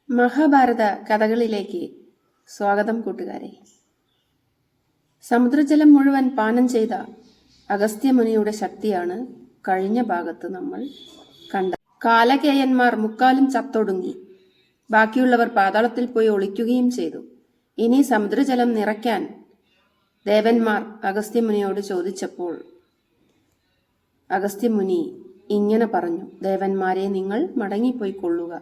മഹാഭാരത കഥകളിലേക്ക് സ്വാഗതം കൂട്ടുകാരെ. സമുദ്രജലം മുഴുവൻ പാനം ചെയ്ത അഗസ്ത്യമുനിയുടെ ശക്തിയാണ് കഴിഞ്ഞ ഭാഗത്ത് നമ്മൾ കണ്ടത്. കാലകേയന്മാർ മുക്കാലും ചത്തൊടുങ്ങി. ബാക്കിയുള്ളവർ പാതാളത്തിൽ പോയി ഒളിക്കുകയും ചെയ്തു. ഇനി സമുദ്രജലം നിറയ്ക്കാൻ ദേവന്മാർ അഗസ്ത്യമുനിയോട് ചോദിച്ചപ്പോൾ അഗസ്ത്യമുനി ഇങ്ങനെ പറഞ്ഞു: ദേവന്മാരെ, നിങ്ങൾ മടങ്ങിപ്പോയി കൊള്ളുക.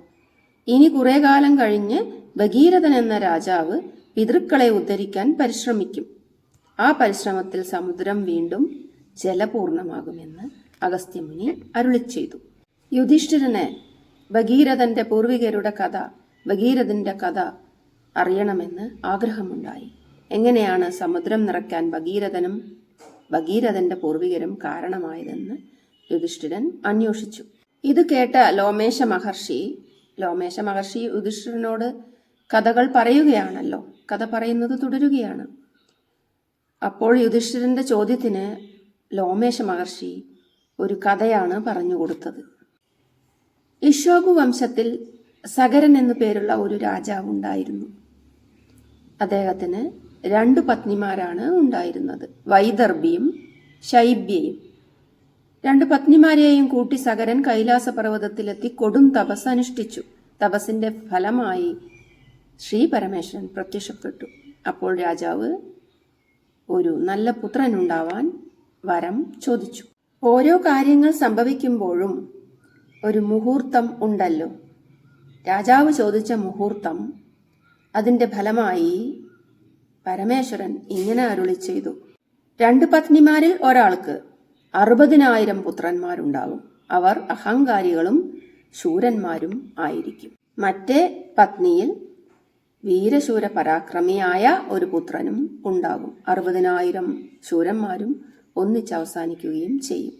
ഇനി കുറെ കാലം കഴിഞ്ഞ് ഭഗീരഥൻ എന്ന രാജാവ് പിതൃക്കളെ ഉദ്ധരിക്കാൻ പരിശ്രമിക്കും. ആ പരിശ്രമത്തിൽ സമുദ്രം വീണ്ടും ജലപൂർണമാകുമെന്ന് അഗസ്ത്യമുനി അരുളി ചെയ്തു. യുധിഷ്ഠിരന് ഭഗീരഥന്റെ പൂർവികരുടെ ഭഗീരഥന്റെ കഥ അറിയണമെന്ന് ആഗ്രഹമുണ്ടായി. എങ്ങനെയാണ് സമുദ്രം നിറയ്ക്കാൻ ഭഗീരഥന്റെ പൂർവികരും കാരണമായതെന്ന് യുധിഷ്ഠിരൻ അന്വേഷിച്ചു. ഇത് കേട്ട ലോമേശ മഹർഷി യുധിഷ്ഠിരനോട് കഥകൾ പറയുകയാണല്ലോ, കഥ പറയുന്നത് തുടരുകയാണ്. അപ്പോൾ യുധിഷ്ഠിരന്റെ ചോദ്യത്തിന് ലോമേശ മഹർഷി ഒരു കഥയാണ് പറഞ്ഞു കൊടുത്തത്. ഇക്ഷ്വാകു വംശത്തിൽ സഗരൻ എന്നു പേരുള്ള ഒരു രാജാവ് ഉണ്ടായിരുന്നു. അദ്ദേഹത്തിന് 2 പത്നിമാരാണ് ഉണ്ടായിരുന്നത്, വൈദർഭിയും ശൈബ്യയും. 2 പത്നിമാരെയും കൂട്ടി സഗരൻ കൈലാസപർവ്വതത്തിലെത്തി കൊടും തപസ് അനുഷ്ഠിച്ചു. തപസ്സിന്റെ ഫലമായി ശ്രീ പരമേശ്വരൻ പ്രത്യക്ഷപ്പെട്ടു. അപ്പോൾ രാജാവ് ഒരു നല്ല പുത്രനുണ്ടാവാൻ വരം ചോദിച്ചു. ഓരോ കാര്യങ്ങൾ സംഭവിക്കുമ്പോഴും ഒരു മുഹൂർത്തം ഉണ്ടല്ലോ. രാജാവ് ചോദിച്ച മുഹൂർത്തം, അതിന്റെ ഫലമായി പരമേശ്വരൻ ഇങ്ങനെ അരുളി ചെയ്തു: 2 പത്നിമാരിൽ ഒരാൾക്ക് 60,000 പുത്രന്മാരുണ്ടാകും. അവർ അഹങ്കാരികളും ശൂരന്മാരും ആയിരിക്കും. മറ്റേ പത്നിയിൽ വീരശൂര പരാക്രമിയായ ഒരു പുത്രനും ഉണ്ടാകും. 60,000 ശൂരന്മാരും ഒന്നിച്ചവസാനിക്കുകയും ചെയ്യും.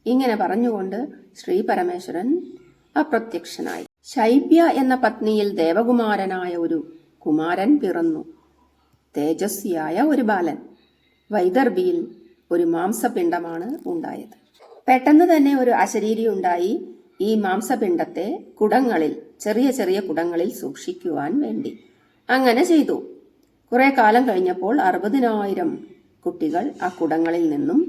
ഇങ്ങനെ പറഞ്ഞുകൊണ്ട് ശ്രീ പരമേശ്വരൻ അപ്രത്യക്ഷനായി. ശൈബ്യ എന്ന പത്നിയിൽ ദേവകുമാരനായ ഒരു കുമാരൻ പിറന്നു, തേജസ്വിയായ ഒരു ബാലൻ. വൈദർഭിയിൽ ഒരു മാംസപിണ്ഡമാണ് ഉണ്ടായത്. പെട്ടെന്ന് തന്നെ ഒരു അശരീരി ഉണ്ടായി. ഈ മാംസപിണ്ഡത്തെ ചെറിയ ചെറിയ കുടങ്ങളിൽ സൂക്ഷിക്കുവാൻ വേണ്ടി അങ്ങനെ ചെയ്തു. കുറെ കാലം കഴിഞ്ഞപ്പോൾ 60,000 കുട്ടികൾ ആ കുടങ്ങളിൽ നിന്നും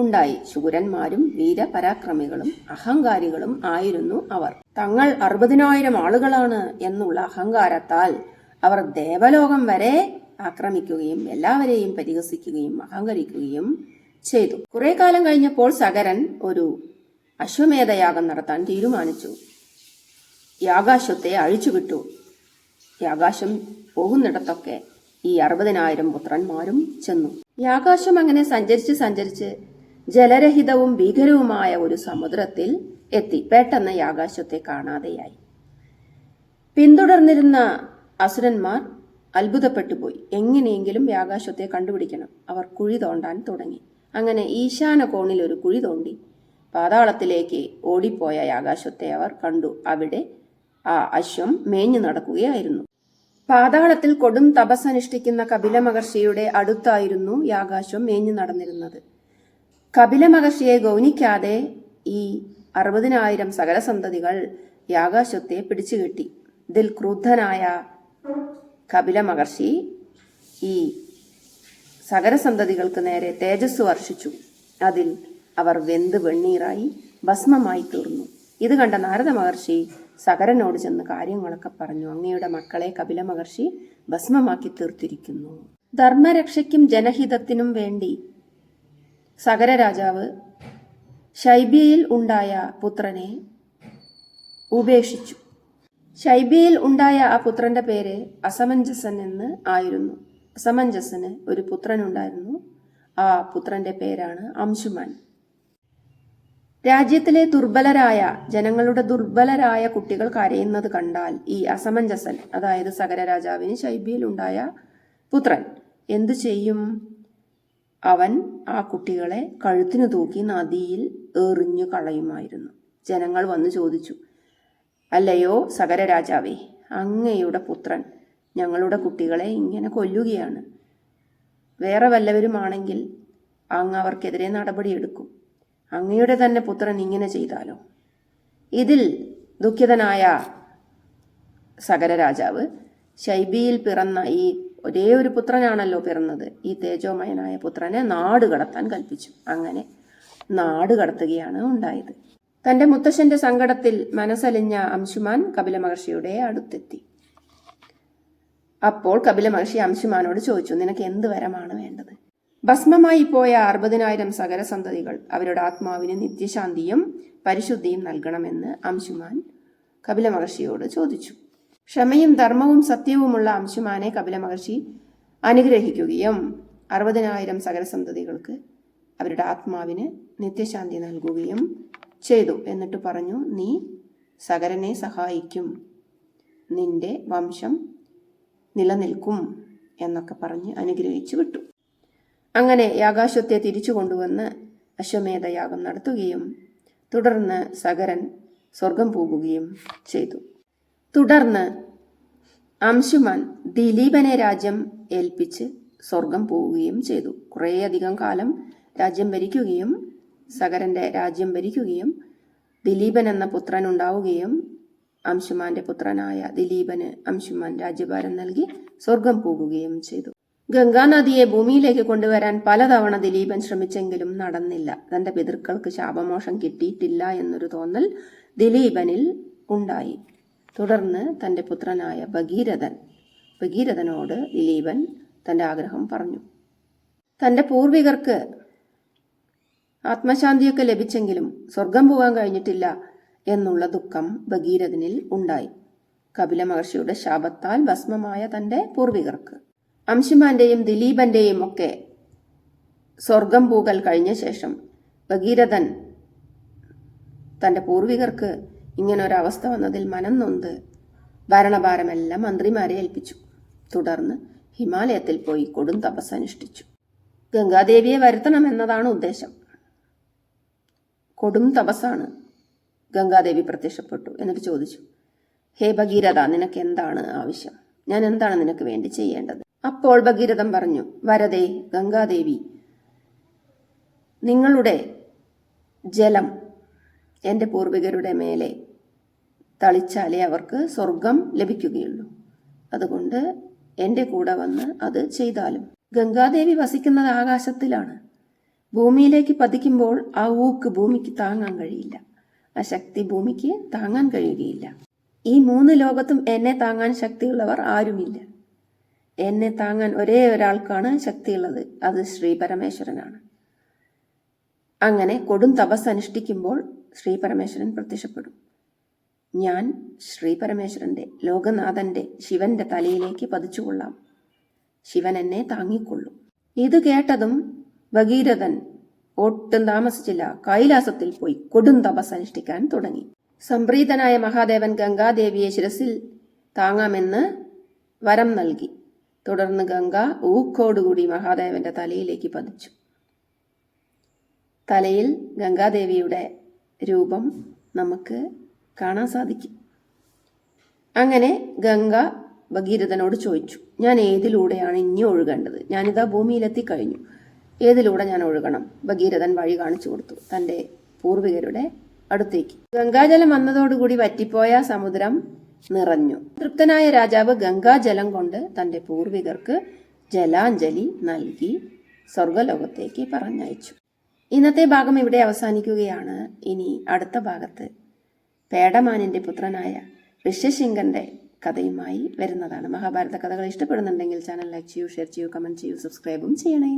ഉണ്ടായി. ശൂരന്മാരും വീരപരാക്രമികളും അഹങ്കാരികളും ആയിരുന്നു അവർ. തങ്ങൾ 60,000 ആളുകളാണ് എന്നുള്ള അഹങ്കാരത്താൽ അവർ ദേവലോകം വരെ ആക്രമിക്കുകയും എല്ലാവരെയും പരിഹസിക്കുകയും അഹങ്കരിക്കുകയും ചെയ്തു. കുറെ കാലം കഴിഞ്ഞപ്പോൾ സഗരൻ ഒരു അശ്വമേധയാഗം നടത്താൻ തീരുമാനിച്ചു. യാഗാശ്വത്തെ അഴിച്ചുവിട്ടു. യാഗാശ്വം പോകുന്നിടത്തൊക്കെ ഈ 60,000 പുത്രന്മാരും ചെന്നു. യാഗാശ്വം അങ്ങനെ സഞ്ചരിച്ച് ജലരഹിതവും ഭീകരവുമായ ഒരു സമുദ്രത്തിൽ എത്തി. പെട്ടെന്ന് യാഗാശ്വത്തെ കാണാതെയായി. പിന്തുടർന്നിരുന്ന അസുരന്മാർ അത്ഭുതപ്പെട്ടുപോയി. എങ്ങനെയെങ്കിലും യാഗാശ്വത്തെ കണ്ടുപിടിക്കണം. അവർ കുഴി തോണ്ടാൻ തുടങ്ങി. അങ്ങനെ ഈശാന കോണിൽ ഒരു കുഴി തോണ്ടി പാതാളത്തിലേക്ക് ഓടിപ്പോയ യാഗാശ്വത്തെ അവർ കണ്ടു. അവിടെ ആ അശ്വം മേഞ്ഞു നടക്കുകയായിരുന്നു. പാതാളത്തിൽ കൊടും തപസ്സനുഷ്ഠിക്കുന്ന കപില മഹർഷിയുടെ അടുത്തായിരുന്നു യാഗാശ്വം മേഞ്ഞു നടന്നിരുന്നത്. കപില മഹർഷിയെ ഗൗനിക്കാതെ ഈ 60,000 സകലസന്തതികൾ യാഗാശ്വത്തെ പിടിച്ചുകെട്ടി. ഇതിൽ ക്രുദ്ധനായ കപില മഹർഷി ഈ സകലസന്തതികൾക്ക് നേരെ തേജസ് വർഷിച്ചു. അതിൽ അവർ വെന്ത് വെണ്ണീറായി ഭസ്മമായി തീർന്നു. ഇത് കണ്ട നാരദ മഹർഷി സഗരനോട് ചെന്ന് കാര്യങ്ങളൊക്കെ പറഞ്ഞു. അങ്ങയുടെ മക്കളെ കപില മഹർഷി ഭസ്മമാക്കി തീർത്തിരിക്കുന്നു. ധർമ്മരക്ഷയ്ക്കും ജനഹിതത്തിനും വേണ്ടി സഗര രാജാവ് ശൈബ്യയിൽ ഉണ്ടായ പുത്രനെ ഉപേക്ഷിച്ചു. ശൈബ്യയിൽ ഉണ്ടായ ആ പുത്രന്റെ പേര് അസമഞ്ജസൻ എന്ന് ആയിരുന്നു. അസമഞ്ജസന് ഒരു പുത്രനുണ്ടായിരുന്നു. ആ പുത്രന്റെ പേരാണ് അംശുമാൻ. രാജ്യത്തിലെ ജനങ്ങളുടെ ദുർബലരായ കുട്ടികൾ കരയുന്നത് കണ്ടാൽ ഈ അസമഞ്ജസൻ, അതായത് സഗര രാജാവിന് ശൈബ്യയിൽ ഉണ്ടായ പുത്രൻ എന്തു ചെയ്യും? അവൻ ആ കുട്ടികളെ കഴുത്തിനു തൂക്കി നദിയിൽ എറിഞ്ഞു കളയുമായിരുന്നു. ജനങ്ങൾ വന്നു ചോദിച്ചു: അല്ലയോ സഗര രാജാവേ, അങ്ങയുടെ പുത്രൻ ഞങ്ങളുടെ കുട്ടികളെ ഇങ്ങനെ കൊല്ലുകയാണ്. വേറെ വല്ലവരുമാണെങ്കിൽ അങ്ങ് അവർക്കെതിരെ നടപടിയെടുക്കും. അങ്ങയുടെ തന്നെ പുത്രൻ ഇങ്ങനെ ചെയ്താലോ? ഇതിൽ ദുഃഖിതനായ സഗര രാജാവ് ശൈബിയിൽ പിറന്ന ഈ ഒരേ ഒരു പുത്രനാണല്ലോ പിറന്നത്, ഈ തേജോമയനായ പുത്രനെ നാട് കടത്താൻ കൽപ്പിച്ചു. അങ്ങനെ നാട് കടത്തുകയാണ് ഉണ്ടായത്. തന്റെ മുത്തശ്ശന്റെ സങ്കടത്തിൽ മനസ്സലിഞ്ഞ അംശുമാൻ കപില മഹർഷിയുടെ അടുത്തെത്തി. അപ്പോൾ കപില മഹർഷി അംശുമാനോട് ചോദിച്ചു, നിനക്ക് എന്ത് വരമാണ് വേണ്ടത്? ഭസ്മമായി പോയ 60,000 സകരസന്തതികൾ അവരുടെ ആത്മാവിന് നിത്യശാന്തിയും പരിശുദ്ധിയും നൽകണമെന്ന് അംശുമാൻ കപില മഹർഷിയോട് ചോദിച്ചു. ക്ഷമയും ധർമ്മവും സത്യവുമുള്ള അംശുമാനെ കപില മഹർഷി അനുഗ്രഹിക്കുകയും 60,000 സകരസന്തതികൾക്ക് അവരുടെ ആത്മാവിന് നിത്യശാന്തി നൽകുകയും ചെയ്തു. എന്നിട്ട് പറഞ്ഞു, നീ സകരനെ സഹായിക്കും, നിന്റെ വംശം നിലനിൽക്കും എന്നൊക്കെ പറഞ്ഞ് അനുഗ്രഹിച്ചു വിട്ടു. അങ്ങനെ യാഗാശ്വത്തെ തിരിച്ചു കൊണ്ടുവന്ന് അശ്വമേധയാഗം നടത്തുകയും തുടർന്ന് സകരൻ സ്വർഗം പോകുകയും ചെയ്തു. തുടർന്ന് അംശുമാൻ ദിലീപനെ രാജ്യം ഏൽപ്പിച്ച് സ്വർഗം പോവുകയും ചെയ്തു. കുറേയധികം കാലം രാജ്യം ഭരിക്കുകയും സകരന്റെ രാജ്യം ഭരിക്കുകയും ദിലീപൻ എന്ന പുത്രൻ ഉണ്ടാവുകയും അംശുമാന്റെ പുത്രനായ ദിലീപന് അംശുമാൻ രാജ്യഭാരം നൽകി സ്വർഗം പോകുകയും ചെയ്തു. ഗംഗാനദിയെ ഭൂമിയിലേക്ക് കൊണ്ടുവരാൻ പലതവണ ദിലീപൻ ശ്രമിച്ചെങ്കിലും നടന്നില്ല. തന്റെ പിതൃക്കൾക്ക് ശാപമോഷം കിട്ടിയിട്ടില്ല എന്നൊരു തോന്നൽ ദിലീപനിൽ ഉണ്ടായി. തുടർന്ന് തന്റെ പുത്രനായ ഭഗീരഥനോട് ദിലീപൻ തന്റെ ആഗ്രഹം പറഞ്ഞു. തന്റെ പൂർവികർക്ക് ആത്മശാന്തിയൊക്കെ ലഭിച്ചെങ്കിലും സ്വർഗം പോകാൻ കഴിഞ്ഞിട്ടില്ല എന്നുള്ള ദുഃഖം ഭഗീരഥനിൽ ഉണ്ടായി. കപില മഹർഷിയുടെ ശാപത്താൽ ഭസ്മമായ തന്റെ പൂർവികർക്ക് അംശുമാന്റെയും ദിലീപന്റെയും ഒക്കെ സ്വർഗം പൂകൽ കഴിഞ്ഞ ശേഷം ഭഗീരഥൻ തന്റെ പൂർവികർക്ക് ഇങ്ങനൊരവസ്ഥ വന്നതിൽ മനം നൊന്ത് ഭരണഭാരമെല്ലാം മന്ത്രിമാരെ ഏൽപ്പിച്ചു. തുടർന്ന് ഹിമാലയത്തിൽ പോയി കൊടും തപസ് അനുഷ്ഠിച്ചു. ഗംഗാദേവിയെ വരുത്തണം എന്നതാണ് ഉദ്ദേശം. കൊടും തപസ്സാണ്. ഗംഗാദേവി പ്രത്യക്ഷപ്പെട്ടു. എന്നിട്ട് ചോദിച്ചു, ഹേ ഭഗീരഥ, നിനക്ക് എന്താണ് ആവശ്യം? ഞാൻ എന്താണ് നിനക്ക് വേണ്ടി ചെയ്യേണ്ടത്? അപ്പോൾ ഭഗീരഥൻ പറഞ്ഞു, വരദേ ഗംഗാദേവി, നിങ്ങളുടെ ജലം എൻ്റെ പൂർവികരുടെ മേലെ തളിച്ചാലേ അവർക്ക് സ്വർഗം ലഭിക്കുകയുള്ളൂ. അതുകൊണ്ട് എൻ്റെ കൂടെ വന്ന് അത് ചെയ്താലും. ഗംഗാദേവി വസിക്കുന്നത് ആകാശത്തിലാണ്. ഭൂമിയിലേക്ക് പതിക്കുമ്പോൾ ആ ഊക്ക് ഭൂമിക്ക് താങ്ങാൻ കഴിയില്ല. ആ ശക്തി ഭൂമിക്ക് താങ്ങാൻ കഴിയുകയില്ല. ഈ 3 ലോകത്തും എന്നെ താങ്ങാൻ ശക്തിയുള്ളവർ ആരുമില്ല. എന്നെ താങ്ങാൻ ഒരേ ഒരാൾക്കാണ് ശക്തിയുള്ളത്, അത് ശ്രീ പരമേശ്വരനാണ്. അങ്ങനെ കൊടും തപസ് അനുഷ്ഠിക്കുമ്പോൾ ശ്രീ പരമേശ്വരൻ പ്രത്യക്ഷപ്പെടും. ഞാൻ ശ്രീ പരമേശ്വരന്റെ, ലോകനാഥന്റെ, ശിവന്റെ തലയിലേക്ക് പതിച്ചുകൊള്ളാം. ശിവൻ എന്നെ താങ്ങിക്കൊള്ളും. ഇത് കേട്ടതും ഭഗീരഥൻ ഒട്ടും താമസിച്ചില്ല, കൈലാസത്തിൽ പോയി കൊടും തപസ് അനുഷ്ഠിക്കാൻ തുടങ്ങി. സംപ്രീതനായ മഹാദേവൻ ഗംഗാദേവിയെ ശിരസിൽ താങ്ങാമെന്ന് വരം നൽകി. തുടർന്ന് ഗംഗ ഊക്കോടുകൂടി മഹാദേവന്റെ തലയിലേക്ക് പതിച്ചു. തലയിൽ ഗംഗാദേവിയുടെ രൂപം നമുക്ക് കാണാൻ സാധിക്കും. അങ്ങനെ ഗംഗ ഭഗീരഥനോട് ചോദിച്ചു, ഞാൻ ഏതിലൂടെയാണ് ഇനി ഒഴുകേണ്ടത്? ഞാനിതാ ഭൂമിയിലെത്തിക്കഴിഞ്ഞു, ഏതിലൂടെ ഞാൻ ഒഴുകണം? ഭഗീരഥൻ വഴി കാണിച്ചു കൊടുത്തു തന്റെ പൂർവികരുടെ അടുത്തേക്ക്. ഗംഗാജലം വന്നതോടുകൂടി വറ്റിപ്പോയ സമുദ്രം നിറഞ്ഞു. തൃപ്തനായ രാജാവ് ഗംഗാജലം കൊണ്ട് തന്റെ പൂർവികർക്ക് ജലാഞ്ജലി നൽകി സ്വർഗലോകത്തേക്ക് പറഞ്ഞയച്ചു. ഇന്നത്തെ ഭാഗം ഇവിടെ അവസാനിക്കുകയാണ്. ഇനി അടുത്ത ഭാഗത്ത് പേടമാനിന്റെ പുത്രനായ ഋഷ്യശൃംഗന്റെ കഥയുമായി വരുന്നതാണ്. മഹാഭാരത കഥകൾ ഇഷ്ടപ്പെടുന്നുണ്ടെങ്കിൽ ചാനൽ ലൈക്ക് ചെയ്യൂ, ഷെയർ ചെയ്യൂ, കമന്റ് ചെയ്യൂ, സബ്സ്ക്രൈബും ചെയ്യണേ.